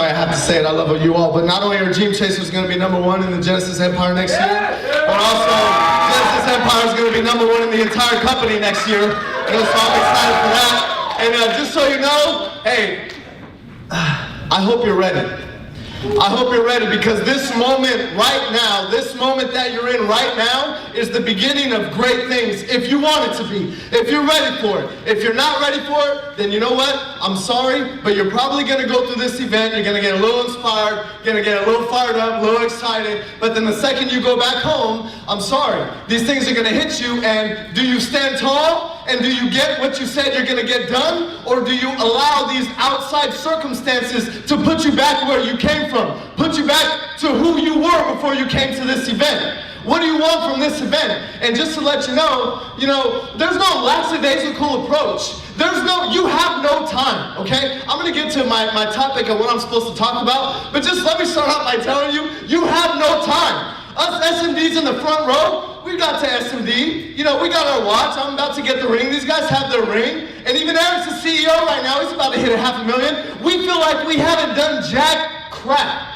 sorry I have to say it, I love you all, but not only are Dream Chasers going to be #1 in the Genesis Empire next year, but also Genesis Empire is going to be #1 in the entire company next year. So I'm excited for that. And just so you know, hey, I hope you're ready. I hope you're ready, because this moment right now, this moment that you're in right now is the beginning of great things, if you want it to be, if you're ready for it. If you're not ready for it, then you know what? I'm sorry, but you're probably going to go through this event, you're going to get a little inspired, you're going to get a little fired up, a little excited, but then the second you go back home, I'm sorry, these things are going to hit you, and do you stand tall? And do you get what you said you're going to get done? Or do you allow these outside circumstances to put you back where you came from? Put you back to who you were before you came to this event? What do you want from this event? And just to let you know, there's no lackadaisical approach. You have no time, okay? I'm going to get to my topic of what I'm supposed to talk about, but just let me start out by telling you, you have no time. Us SMDs in the front row, we got to SMD. We got our watch. I'm about to get the ring. These guys have their ring. And even Eric's the CEO right now. He's about to hit $500,000. We feel like we haven't done jack crap.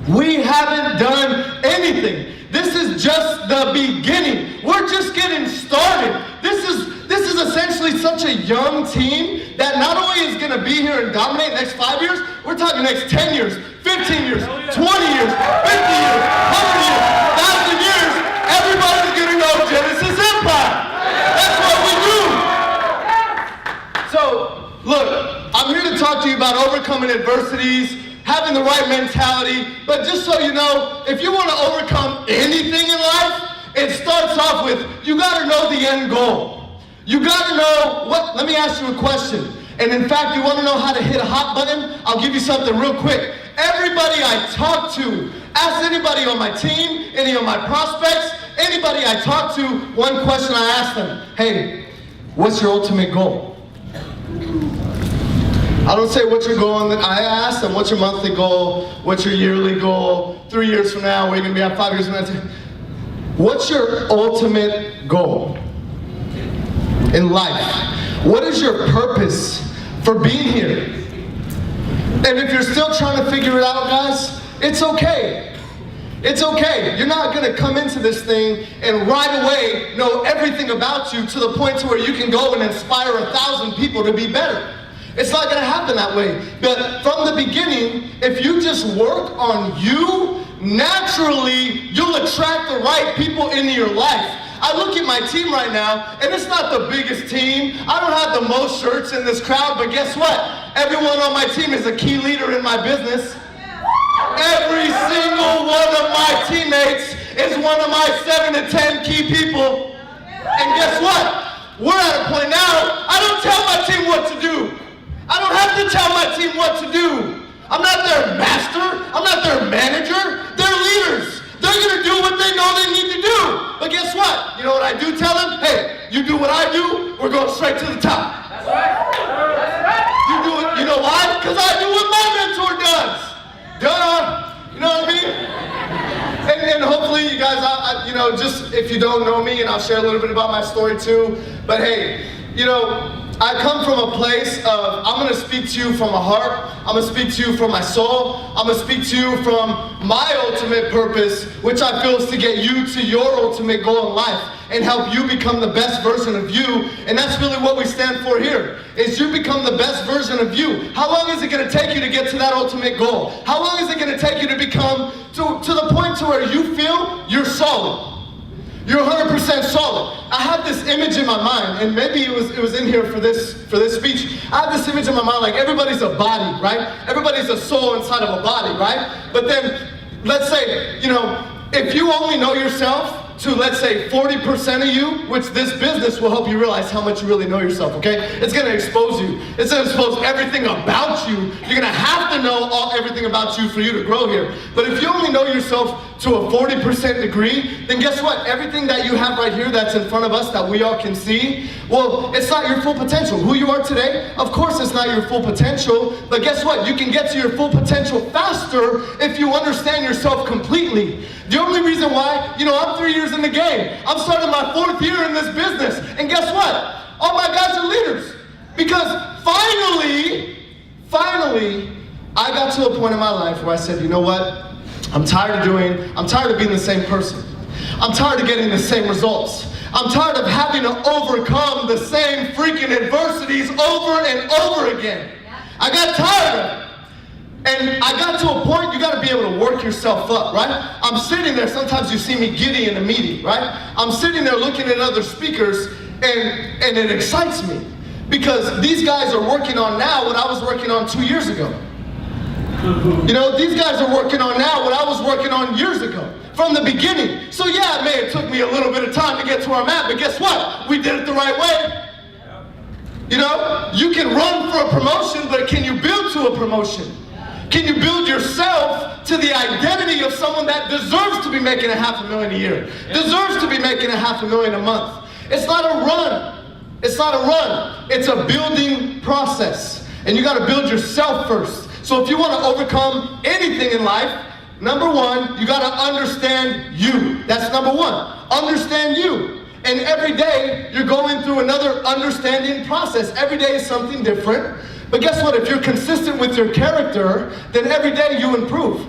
We haven't done anything. This is just the beginning. We're just getting started. This is essentially such a young team that not only is going to be here and dominate the next 5 years, we're talking next 10 years, 15 years, 20 years, 50 years, 100 years, 1,000 years. Everybody's going to know Genesis Empire. That's what we do. So, look, I'm here to talk to you about overcoming adversities, having the right mentality, but just so you know, if you want to overcome anything in life, it starts off with, you got to know the end goal. You got to know let me ask you a question. And in fact, you want to know how to hit a hot button? I'll give you something real quick. Everybody I talk to, ask anybody on my team, any of my prospects, anybody I talk to, one question I ask them, hey, what's your ultimate goal? I don't say what's your goal, I ask them, what's your monthly goal? What's your yearly goal? 3 years from now, where you're going to be at 5 years from now? What's your ultimate goal in life? What is your purpose for being here? And if you're still trying to figure it out, guys, it's okay. It's okay. You're not going to come into this thing and right away know everything about you to the point to where you can go and inspire 1,000 people to be better. It's not going to happen that way. But from the beginning, if you just work on you, naturally, you'll attract the right people into your life. I look at my team right now, and it's not the biggest team. I don't have the most shirts in this crowd, but guess what? Everyone on my team is a key leader in my business. Every single one of my teammates is one of my 7 to 10 key people. And guess what? We're at a point now, I don't tell my team what to do. I don't have to tell my team what to do. I'm not their master. I'm not their manager. They're leaders. They're going to do what they know they need to do. But guess what? You know what I do tell them? Hey, you do what I do, we're going straight to the top. That's right. That's right. You do it. You know why? Because I do what my mentor does. Duh. You know what I mean? And hopefully you guys, just if you don't know me, and I'll share a little bit about my story too. But hey, I come from a place of, I'm going to speak to you from my heart, I'm going to speak to you from my soul, I'm going to speak to you from my ultimate purpose, which I feel is to get you to your ultimate goal in life and help you become the best version of you. And that's really what we stand for here, is you become the best version of you. How long is it going to take you to get to that ultimate goal? How long is it going to take you to become to the point to where you feel you're solid? You're 100% solid. I have this image in my mind, and maybe it was in here for this speech. I have this image in my mind like everybody's a body, right? Everybody's a soul inside of a body, right? But then, let's say, if you only know yourself to, let's say, 40% of you, which this business will help you realize how much you really know yourself, okay? It's going to expose you. It's going to expose everything about you. You're going to have to know everything about you for you to grow here. But if you only know yourself to a 40% degree, then guess what? Everything that you have right here that's in front of us that we all can see, well, it's not your full potential. Who you are today, of course it's not your full potential, but guess what? You can get to your full potential faster if you understand yourself completely. The only reason why, I'm 3 years in the game. I'm starting my 4th year in this business. And guess what? All my guys are leaders. Because finally, I got to a point in my life where I said, you know what? I'm tired of being the same person. I'm tired of getting the same results. I'm tired of having to overcome the same freaking adversities over and over again. I got tired of it. And I got to a point, you got to be able to work yourself up, right? I'm sitting there, sometimes you see me giddy in a meeting, right? I'm sitting there looking at other speakers, and it excites me. Because these guys are working on now what I was working on 2 years ago. You know, these guys are working on now what I was working on years ago, from the beginning. So yeah, it may have took me a little bit of time to get to where I'm at, but guess what? We did it the right way. You know, you can run for a promotion, but can you build to a promotion? Can you build yourself to the identity of someone that deserves to be making $500,000 a year, deserves to be making $500,000 a month? It's not a run. It's not a run. It's a building process. And you got to build yourself first. So if you want to overcome anything in life, number one, you got to understand you. That's number one. Understand you. And every day, you're going through another understanding process. Every day is something different. But guess what? If you're consistent with your character, then every day you improve.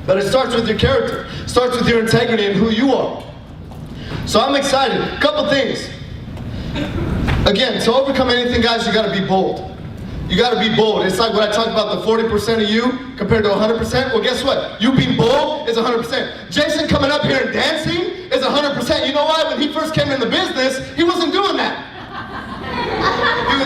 But it starts with your character. It starts with your integrity and who you are. So I'm excited. A couple things. Again, to overcome anything, guys, you got to be bold. You got to be bold. It's like when I talked about the 40% of you compared to 100%. Well, guess what? You being bold is 100%. Jason coming up here and dancing is 100%. You know why? When he first came in the business, he wasn't doing that.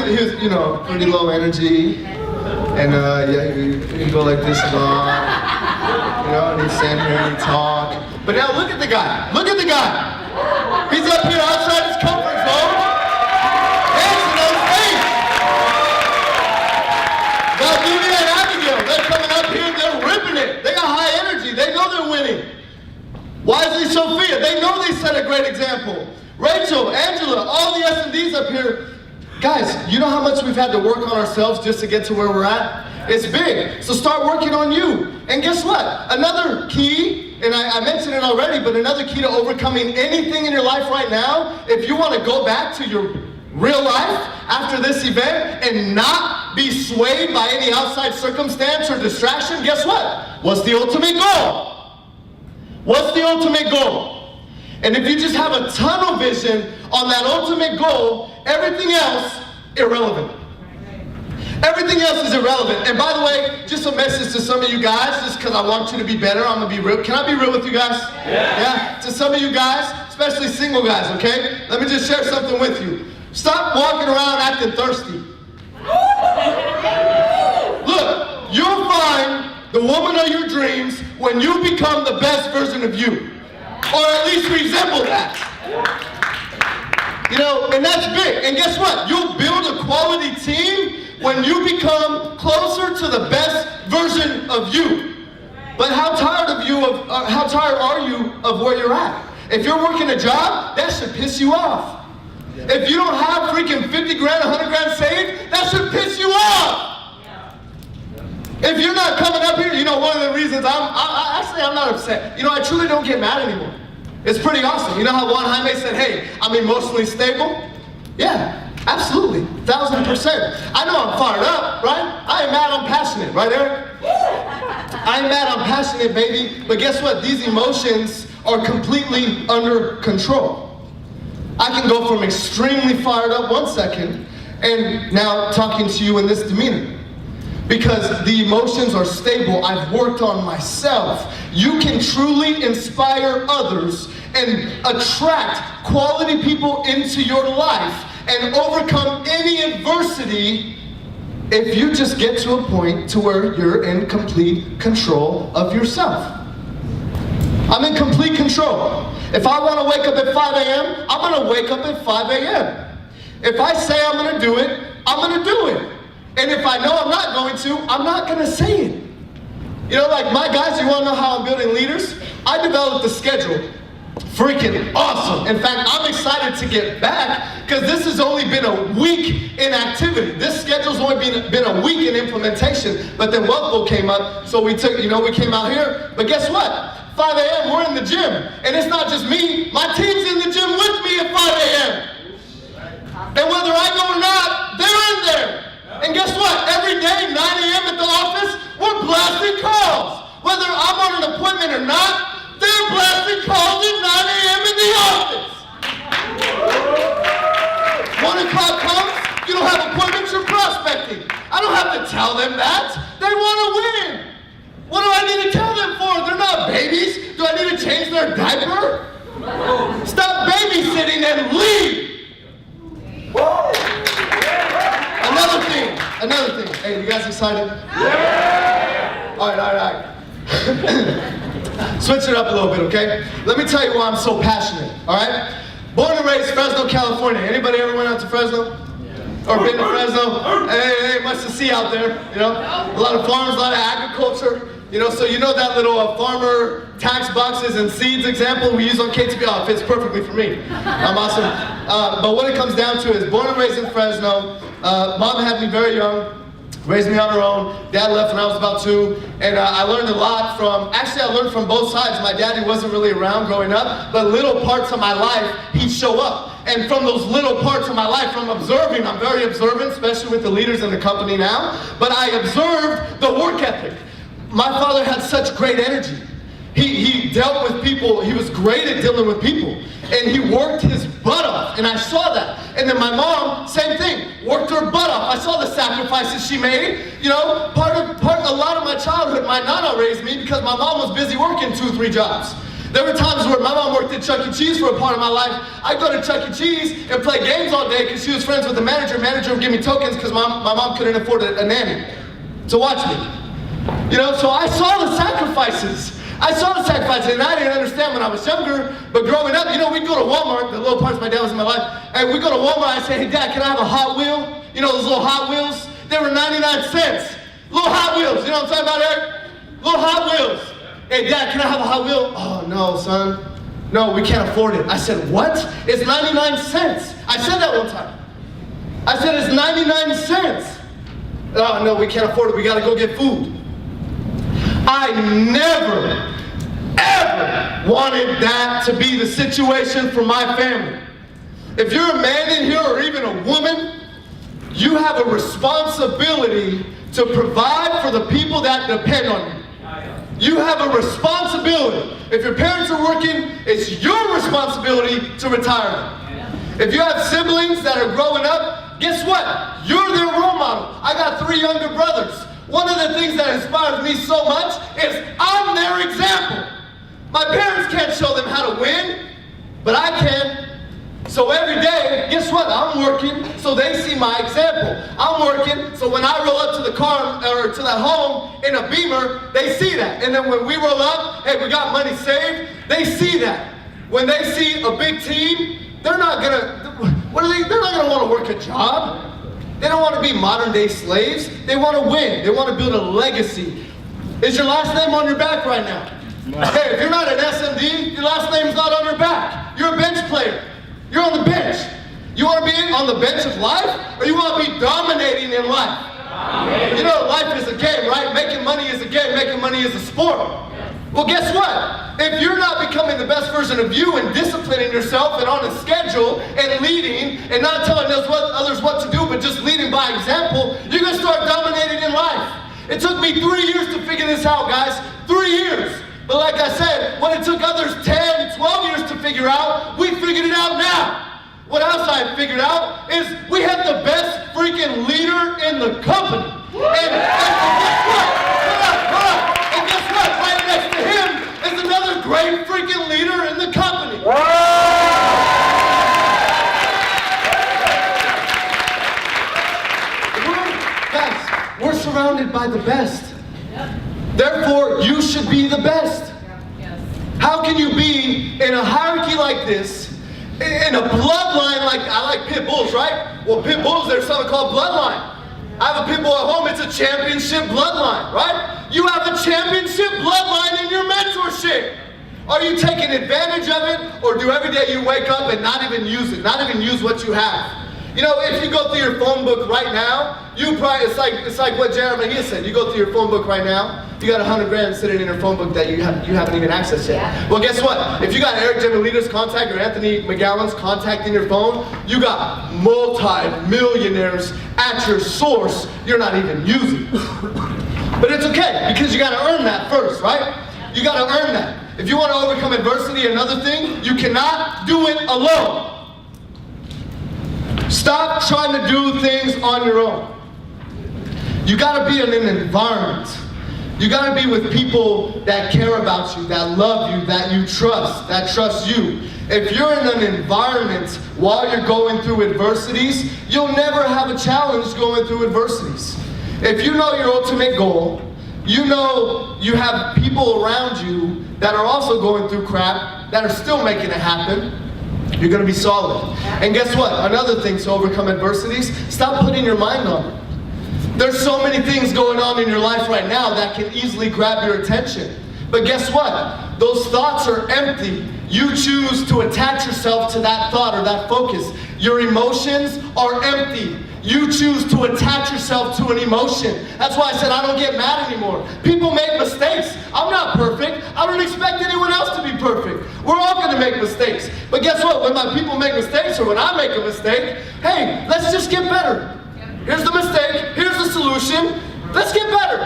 He was, you know, pretty low energy. And yeah, you go like this a lot. You know, and he'd stand here and he'd talk. But now look at the guy. Look at the guy. He's up here outside his comfort zone. They're coming up here, they're ripping it. They got high energy. They know they're winning. Wisely Sophia, they know they set a great example. Rachel, Angela, all the S&Ds up here. Guys, you know how much we've had to work on ourselves just to get to where we're at? It's big. So start working on you. And guess what? Another key, and I mentioned it already, but another key to overcoming anything in your life right now, if you want to go back to your real life after this event and not be swayed by any outside circumstance or distraction, guess what? What's the ultimate goal? What's the ultimate goal? And if you just have a tunnel vision on that ultimate goal, everything else irrelevant. Everything else is irrelevant. And by the way, just a message to some of you guys, just because I want you to be better, I'm going to be real. Can I be real with you guys? Yeah. To some of you guys, especially single guys, okay? Let me just share something with you. Stop walking around acting thirsty. Look, you'll find the woman of your dreams when you become the best version of you. Or at least resemble that. You know, and that's big. And guess what? You'll build a quality team when you become closer to the best version of you. But how tired are you of where you're at? If you're working a job, that should piss you off. If you don't have freaking 50 grand, 100 grand saved, that should piss you off. If you're not coming up here, you know, one of the reasons I'm not upset. You know, I truly don't get mad anymore. It's pretty awesome. You know how Juan Jaime said, hey, I'm emotionally stable? Yeah, absolutely, 1,000%. I know I'm fired up, right? I ain't mad, I'm passionate, right, Eric? I ain't mad, I'm passionate, baby. But guess what? These emotions are completely under control. I can go from extremely fired up 1 second and now talking to you in this demeanor. Because the emotions are stable. I've worked on myself. You can truly inspire others and attract quality people into your life and overcome any adversity if you just get to a point to where you're in complete control of yourself. I'm in complete control. If I want to wake up at 5 a.m., I'm going to wake up at 5 a.m. If I say I'm going to do it, I'm going to do it. And if I know I'm not going to, I'm not going to say it. You know, like my guys, you want to know how I'm building leaders? I developed a schedule. Freaking awesome. In fact, I'm excited to get back because this has only been a week in activity. This schedule's only been a week in implementation. But then Wealthful came up, so we came out here. But guess what? 5 a.m., we're in the gym. And it's not just me, my team's in the gym with me at 5 a.m. And whether I go or not, they're in there. And guess what? Every day, 9 a.m. at the office, we're blasting calls. Whether I'm on an appointment or not, they're blasting calls at 9 a.m. in the office. 1 o'clock comes, you don't have appointments, you're prospecting. I don't have to tell them that. They want to win. What do I need to tell them for? They're not babies. Do I need to change their diaper? Stop babysitting and leave. Another thing. Hey, you guys excited? Yeah! All right. Switch it up a little bit, okay? Let me tell you why I'm so passionate, all right? Born and raised Fresno, California. Anybody ever went out to Fresno? Or been to Fresno? Hey, much to see out there, you know? A lot of farms, a lot of agriculture. You know, so you know that little farmer tax boxes and seeds example we use on KTV? Oh, it fits perfectly for me. I'm awesome. But what it comes down to is born and raised in Fresno. Mom had me very young, raised me on her own. Dad left when I was about 2. And I learned a lot I learned from both sides. My daddy wasn't really around growing up, but little parts of my life, he'd show up. And from those little parts of my life, from observing, I'm very observant, especially with the leaders in the company now, but I observed the work ethic. My father had such great energy. He dealt with people. He was great at dealing with people. And he worked his butt off. And I saw that. And then my mom, same thing, worked her butt off. I saw the sacrifices she made. You know, a lot of my childhood, my nana raised me because my mom was busy working 2 or 3 jobs. There were times where my mom worked at Chuck E. Cheese for a part of my life. I'd go to Chuck E. Cheese and play games all day because she was friends with the manager. Manager would give me tokens because my mom couldn't afford a nanny to watch me. You know, so I saw the sacrifices. And I didn't understand when I was younger, but growing up, you know, we'd go to Walmart, the little parts my dad was in my life, and we'd go to Walmart, I'd say, hey Dad, can I have a Hot Wheel? You know, those little Hot Wheels? They were 99 cents. Little Hot Wheels, you know what I'm talking about, Eric? Little Hot Wheels. Hey Dad, can I have a Hot Wheel? Oh no, son. No, we can't afford it. I said, what? It's 99 cents. I said that one time. I said, it's 99 cents. Oh no, we can't afford it. We gotta go get food. I never, ever wanted that to be the situation for my family. If you're a man in here or even a woman, you have a responsibility to provide for the people that depend on you. You have a responsibility. If your parents are working, it's your responsibility to retire them. If you have siblings that are growing up, guess what? You're their role model. I got 3 younger brothers. One of the things that inspires me so much is I'm their example. My parents can't show them how to win, but I can. So every day, guess what? I'm working so they see my example. I'm working so when I roll up to the car or to that home in a Beamer, they see that. And then when we roll up, hey, we got money saved, they see that. When they see a big team, they're not gonna want to work a job. They don't want to be modern day slaves. They want to win. They want to build a legacy. Is your last name on your back right now? Hey, if you're not an SMD, your last name's not on your back. You're a bench player. You're on the bench. You want to be on the bench of life, or you want to be dominating in life? You know, life is a game, right? Making money is a game. Making money is a sport. Well, guess what? If you're not becoming the best version of you and disciplining yourself and on a schedule and leading and not telling others what to do, but just leading by example, you're going to start dominating in life. It took me 3 years to figure this out, guys. 3 years. But like I said, when it took others 10, 12 years to figure out, we figured it out now. What else I figured out is we have the best freaking leader in the company. And guess what? And guess what? Right next to him is another great freaking leader in the company. Guys, we're surrounded by the best. Therefore, you should be the best. How can you be in a hierarchy like this, in a bloodline like, I like pit bulls, right? Well, pit bulls, there's something called bloodline. I have a pit bull at home, it's a championship bloodline, right? You have a championship bloodline in your mentorship. Are you taking advantage of it, or do every day you wake up and not even use it, not even use what you have? You know, if you go through your phone book right now, it's like what Jeremiah said. You go through your phone book right now, you got 100 grand sitting in your phone book that you haven't even accessed yet. Yeah. Well, guess what? If you got Eric Gemelita's contact or Anthony McGowan's contact in your phone, you got multi-millionaires at your source you're not even using. But it's okay, because you got to earn that first, right? You got to earn that. If you want to overcome adversity, another thing, you cannot do it alone. Stop trying to do things on your own. You got to be in an environment. You got to be with people that care about you, that love you, that you trust, that trust you. If you're in an environment while you're going through adversities, you'll never have a challenge going through adversities. If you know your ultimate goal, you know you have people around you that are also going through crap, that are still making it happen, you're going to be solid. And guess what? Another thing to overcome adversities, stop putting your mind on it. There's so many things going on in your life right now that can easily grab your attention. But guess what? Those thoughts are empty. You choose to attach yourself to that thought or that focus. Your emotions are empty. You choose to attach yourself to an emotion. That's why I said I don't get mad anymore. People make mistakes. I'm not perfect. I don't expect anyone else to be perfect. We're all going to make mistakes. But guess what? When my people make mistakes or when I make a mistake, hey, let's just get better. Here's the mistake. Here's the solution. Let's get better.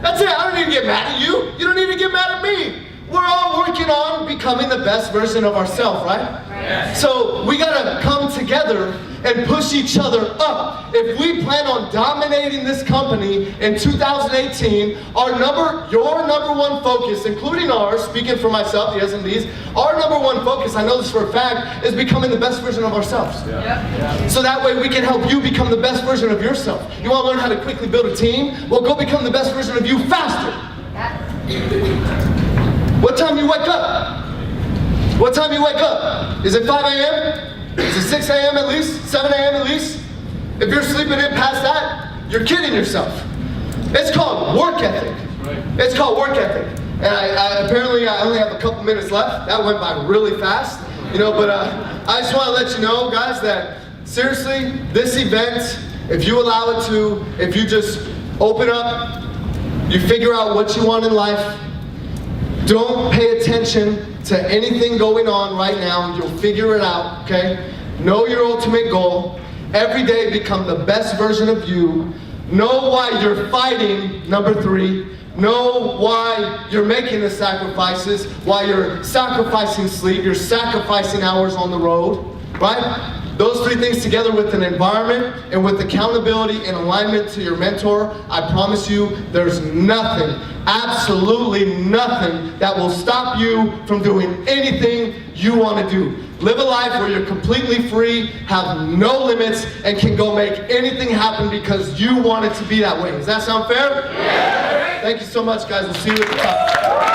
That's it. I don't need to get mad at you. You don't need to get mad at me. We're all working on becoming the best version of ourselves, right? Yes. So we gotta come together and push each other up. If we plan on dominating this company in 2018, your number one focus, including ours, speaking for myself, yes and these, our number one focus, I know this for a fact, is becoming the best version of ourselves. Yeah. Yeah. So that way we can help you become the best version of yourself. You wanna learn how to quickly build a team? Well, go become the best version of you faster. Yeah. What time you wake up? What time you wake up? Is it 5 a.m.? Is it 6 a.m. at least? 7 a.m. at least? If you're sleeping in past that, you're kidding yourself. It's called work ethic. It's called work ethic. And apparently I only have a couple minutes left. That went by really fast. But I just want to let you know, guys, that seriously, this event, if you allow it to, if you just open up, you figure out what you want in life, don't pay attention to anything going on right now. You'll figure it out, okay? Know your ultimate goal. Every day become the best version of you. Know why you're fighting, number 3. Know why you're making the sacrifices, why you're sacrificing sleep, you're sacrificing hours on the road, right? Those 3 things together with an environment and with accountability and alignment to your mentor, I promise you there's nothing, absolutely nothing that will stop you from doing anything you want to do. Live a life where you're completely free, have no limits, and can go make anything happen because you want it to be that way. Does that sound fair? Yeah. Thank you so much, guys. We'll see you at the top.